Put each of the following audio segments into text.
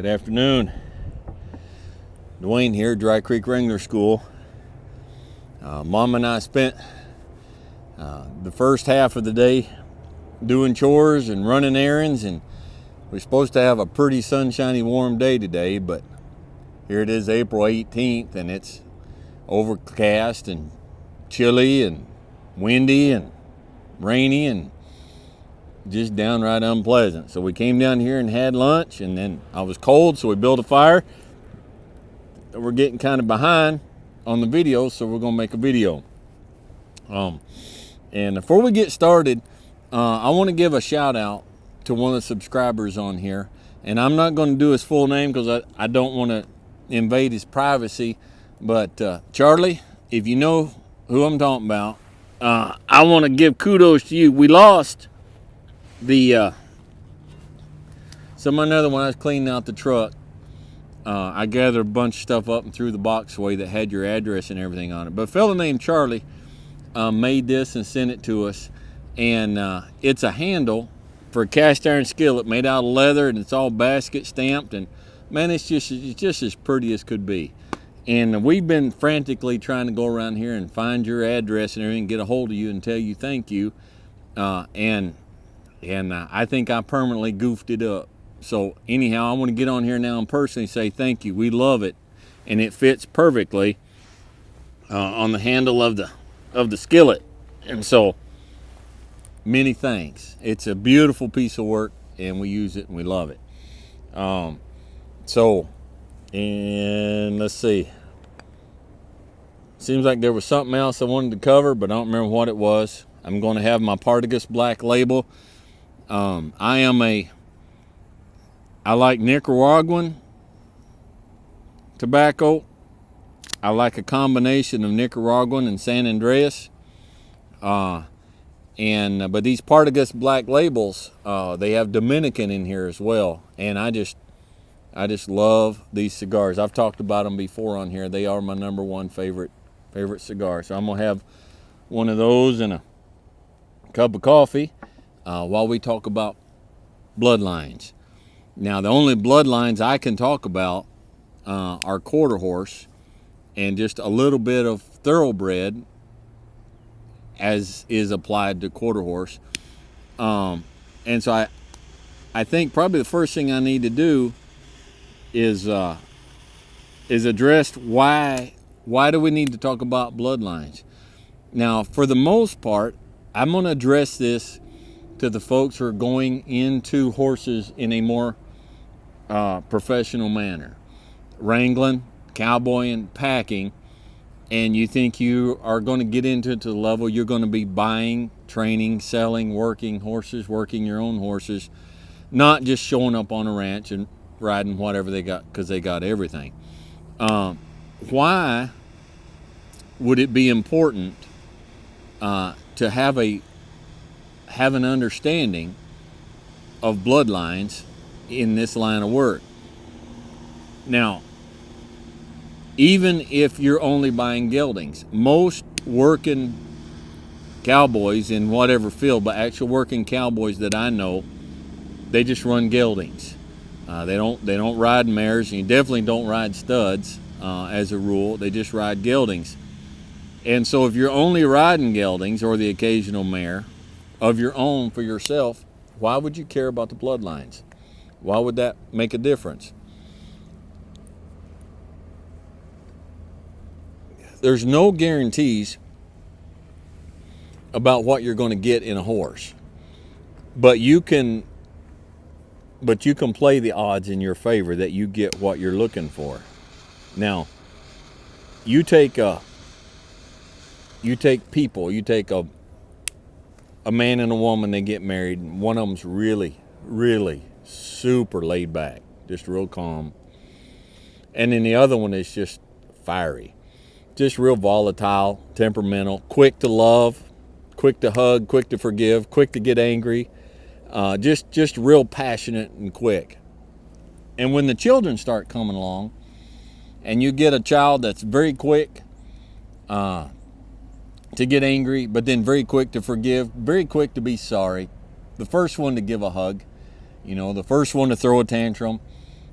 Good afternoon. Dwayne here, Dry Creek Wrangler School. Mom and I spent the first half of the day doing chores and running errands, and we're supposed to have a pretty sunshiny, warm day today, but here it is April 18th, and it's overcast and chilly and windy and rainy and just downright unpleasant. So we came down here and had lunch, and then I was cold, so we built a fire. We're getting kind of behind on the video, so we're gonna make a video. And before we get started, I want to give a shout out to one of the subscribers on here, and I'm not going to do his full name because I don't want to invade his privacy, but Charlie, if you know who I'm talking about, I want to give kudos to you. We lost the another when I was cleaning out the truck. I gathered a bunch of stuff up and threw the box away that had your address and everything on it. But a fellow named Charlie made this and sent it to us, and it's a handle for a cast iron skillet made out of leather, and it's all basket stamped, and man, it's just as pretty as could be. And we've been frantically trying to go around here and find your address and everything, get a hold of you and tell you thank you, and I think I permanently goofed it up. So anyhow, I want to get on here now and personally say thank you. We love it, and it fits perfectly on the handle of the skillet. And so many thanks. It's a beautiful piece of work, and we use it and we love it. And let's see. Seems like there was something else I wanted to cover, but I don't remember what it was. I'm going to have my Partagas Black Label. I like Nicaraguan tobacco. I like a combination of Nicaraguan and San Andreas. But these Partagas Black Labels, they have Dominican in here as well. And I just love these cigars. I've talked about them before on here. They are my number one favorite cigar. So I'm gonna have one of those and a cup of coffee while we talk about Bloodlines. Now, the only Bloodlines I can talk about are quarter horse and just a little bit of thoroughbred, as is applied to quarter horse. And so I think probably the first thing I need to do is address why do we need to talk about Bloodlines. Now, for the most part, I'm going to address this to the folks who are going into horses in a more professional manner, wrangling, cowboying, packing, and you think you are going to get into it to the level you're going to be buying, training, selling, working horses, working your own horses, not just showing up on a ranch and riding whatever they got because they got everything. Why would it be important to have an understanding of Bloodlines in this line of work? Now, even if you're only buying geldings, most working cowboys in whatever field, but actual working cowboys that I know, they just run geldings. They don't ride mares, and you definitely don't ride studs as a rule. They just ride geldings. And so if you're only riding geldings or the occasional mare of your own for yourself, why would you care about the Bloodlines? Why would that make a difference? There's no guarantees about what you're going to get in a horse, but you can play the odds in your favor that you get what you're looking for. Now, you take a man and a woman, they get married, and one of them's really, really super laid back, just real calm. And then the other one is just fiery, just real volatile, temperamental, quick to love, quick to hug, quick to forgive, quick to get angry, just real passionate and quick. And when the children start coming along, and you get a child that's very quick to get angry, but then very quick to forgive, very quick to be sorry, the first one to give a hug, the first one to throw a tantrum,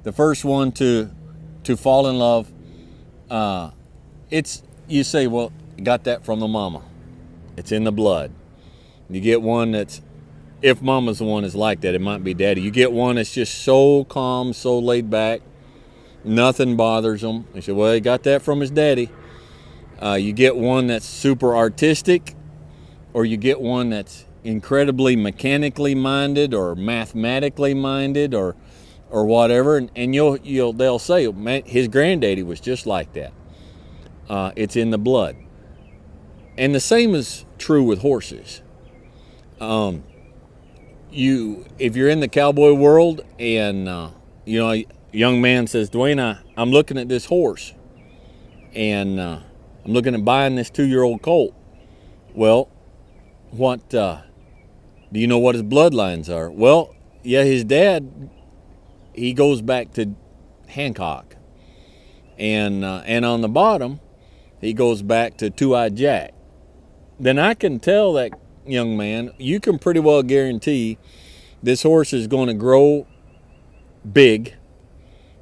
the first one to fall in love. You say, well, got that from the mama. It's in the blood. You get one that's, if mama's the one that's like that, it might be daddy. You get one that's just so calm, so laid back, nothing bothers them. They say, well, he got that from his daddy. You get one that's super artistic, or you get one that's incredibly mechanically minded or mathematically minded or whatever, and they'll say, man, his granddaddy was just like that. It's in the blood. And the same is true with horses. If you're in the cowboy world and a young man says, Dwayne, I'm looking at this horse and I'm looking at buying this 2-year-old colt. Well, what do you know what his bloodlines are? Well, yeah, his dad, he goes back to Hancock, and on the bottom he goes back to Two-Eyed Jack. Then I can tell that young man, you can pretty well guarantee this horse is going to grow big.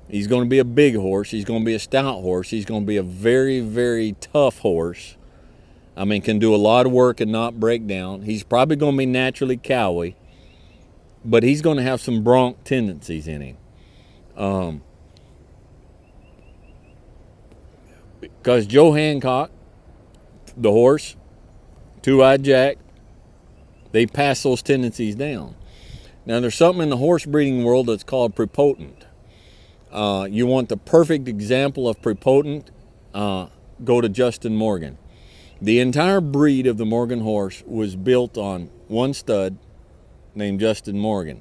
He's going to be a big horse. He's going to be a stout horse. He's going to be a very, very tough horse. I mean, can do a lot of work and not break down. He's probably going to be naturally cowy, but he's going to have some bronc tendencies in him. Because Joe Hancock, the horse, Two-Eyed Jack, they pass those tendencies down. Now, there's something in the horse breeding world that's called prepotent. You want the perfect example of prepotent, go to Justin Morgan. The entire breed of the Morgan horse was built on one stud named Justin Morgan.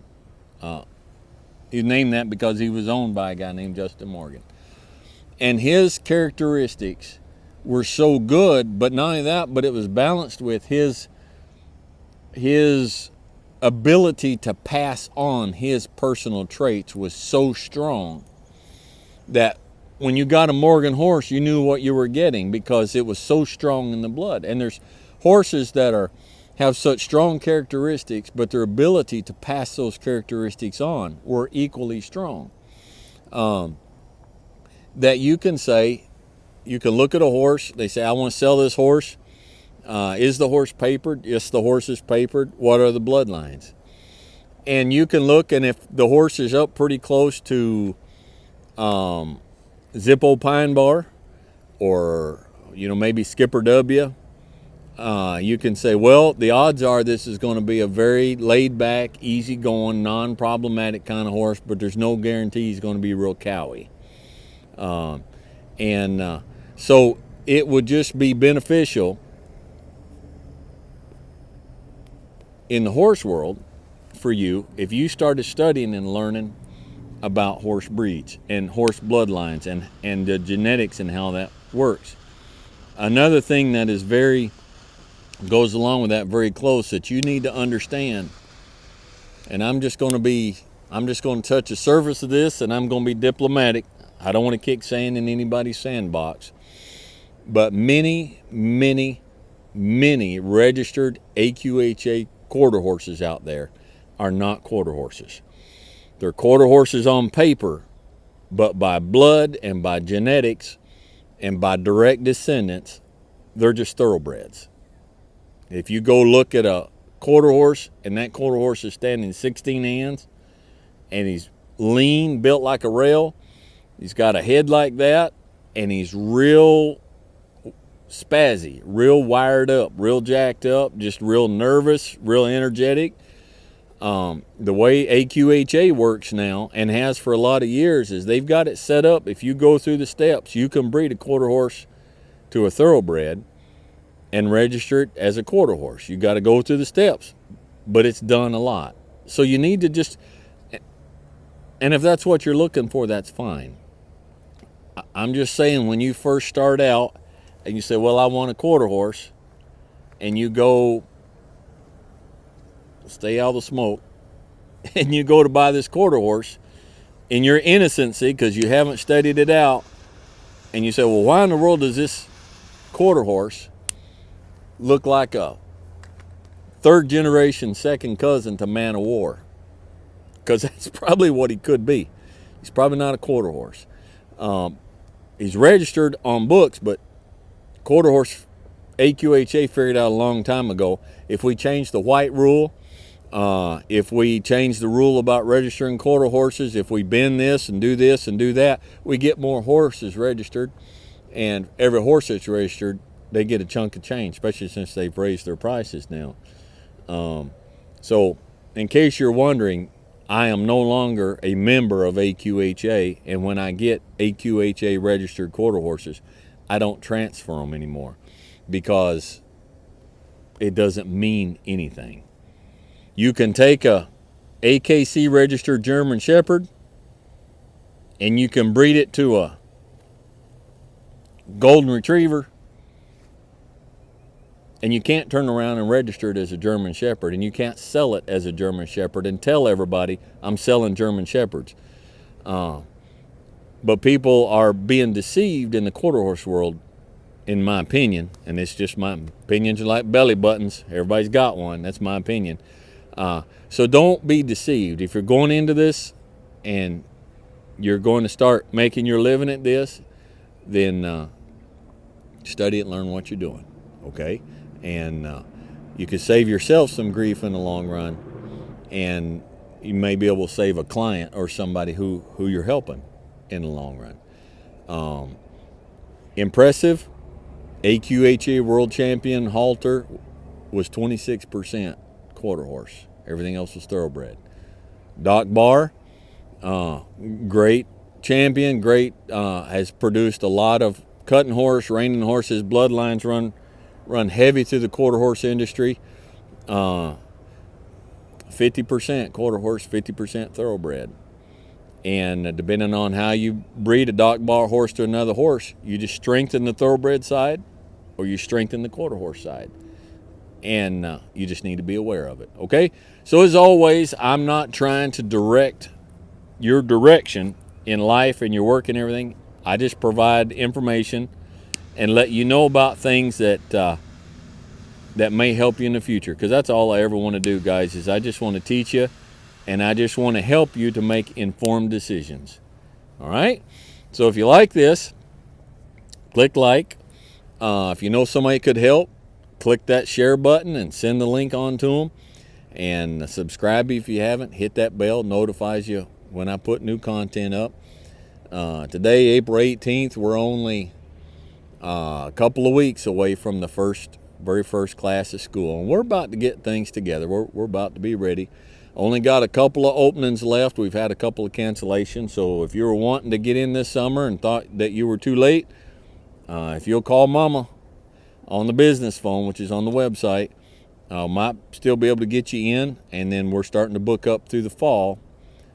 He named that because he was owned by a guy named Justin Morgan. And his characteristics were so good, but not only that, but it was balanced with his ability to pass on his personal traits was so strong that when you got a Morgan horse, you knew what you were getting because it was so strong in the blood. And there's horses that have such strong characteristics, but their ability to pass those characteristics on were equally strong. That you can say, you can look at a horse, they say, I want to sell this horse. Is the horse papered? Yes, the horse is papered. What are the bloodlines? And you can look, and if the horse is up pretty close to Zippo Pine Bar or maybe Skipper W, you can say, well, the odds are this is going to be a very laid back, easygoing, non-problematic kind of horse, but there's no guarantee he's going to be real cowy. So it would just be beneficial in the horse world for you if you started studying and learning about horse breeds and horse bloodlines and the genetics and how that works. Another thing that is goes along with that very close that you need to understand, and I'm just going to touch the surface of this, and I'm going to be diplomatic. I don't want to kick sand in anybody's sandbox, but many registered AQHA quarter horses out there are not quarter horses. They're quarter horses on paper, but by blood and by genetics and by direct descendants, they're just thoroughbreds. If you go look at a quarter horse and that quarter horse is standing 16 hands and he's lean, built like a rail, he's got a head like that, and he's real spazzy, real wired up, real jacked up, just real nervous, real energetic. The way AQHA works now and has for a lot of years is they've got it set up. If you go through the steps, you can breed a quarter horse to a thoroughbred and register it as a quarter horse. You got to go through the steps, but it's done a lot. So you need to just, and if that's what you're looking for, that's fine. I'm just saying, when you first start out and you say, well, I want a quarter horse, and you go, stay out of the smoke, and you go to buy this quarter horse in your innocency because you haven't studied it out, and you say, well, why in the world does this quarter horse look like a third generation second cousin to Man of War? Because that's probably what he could be. He's probably not a quarter horse. He's registered on books, but quarter horse AQHA figured out a long time ago, if we change the white rule, if we change the rule about registering quarter horses, if we bend this and do that, we get more horses registered. And every horse that's registered, they get a chunk of change, especially since they've raised their prices now. So in case you're wondering, I am no longer a member of AQHA, and when I get AQHA registered quarter horses, I don't transfer them anymore because it doesn't mean anything. You can take a AKC registered German Shepherd and you can breed it to a Golden Retriever, and you can't turn around and register it as a German Shepherd, and you can't sell it as a German Shepherd and tell everybody I'm selling German Shepherds. But people are being deceived in the quarter horse world, in my opinion, and it's just my opinions are like belly buttons. Everybody's got one. That's my opinion. So don't be deceived. If you're going into this and you're going to start making your living at this, then study it and learn what you're doing, okay? And you can save yourself some grief in the long run, and you may be able to save a client or somebody who you're helping in the long run. Impressive. AQHA World Champion halter was 26% quarter horse. Everything else was thoroughbred. Doc Bar, great champion, great, has produced a lot of cutting horse, reining horses. Bloodlines run heavy through the quarter horse industry. 50% quarter horse, 50% thoroughbred. And depending on how you breed a Doc Bar horse to another horse, you just strengthen the thoroughbred side or you strengthen the quarter horse side. And you just need to be aware of it, okay? So as always, I'm not trying to direct your direction in life and your work and everything. I just provide information and let you know about things that may help you in the future, because that's all I ever want to do, guys, is I just want to teach you, and I just want to help you to make informed decisions. All right? So if you like this, click like. If you know somebody could help, click that share button and send the link on to them. And subscribe if you haven't. Hit that bell, notifies you when I put new content up. Today, April 18th, we're only a couple of weeks away from the very first class of school. And we're about to get things together. We're about to be ready. Only got a couple of openings left. We've had a couple of cancellations. So if you were wanting to get in this summer and thought that you were too late, if you'll call Mama on the business phone, which is on the website, might still be able to get you in. And then we're starting to book up through the fall,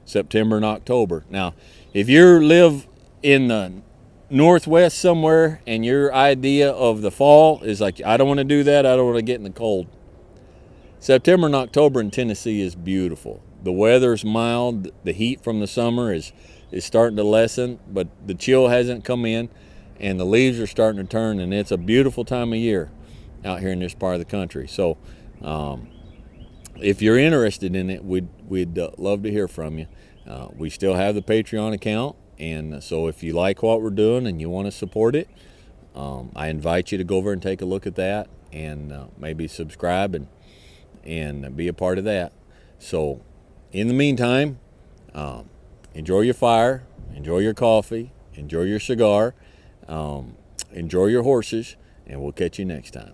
September and October. Now, if you live in the Northwest somewhere and your idea of the fall is like, I don't want to do that, I don't want to get in the cold, September and October in Tennessee is beautiful. The weather's mild, the heat from the summer is starting to lessen, but the chill hasn't come in, and the leaves are starting to turn, and it's a beautiful time of year out here in this part of the country. So if you're interested in it, we'd love to hear from you. We still have the Patreon account, and so if you like what we're doing and you want to support it, I invite you to go over and take a look at that, and maybe subscribe and be a part of that. So in the meantime, enjoy your fire, enjoy your coffee, enjoy your cigar, enjoy your horses, and we'll catch you next time.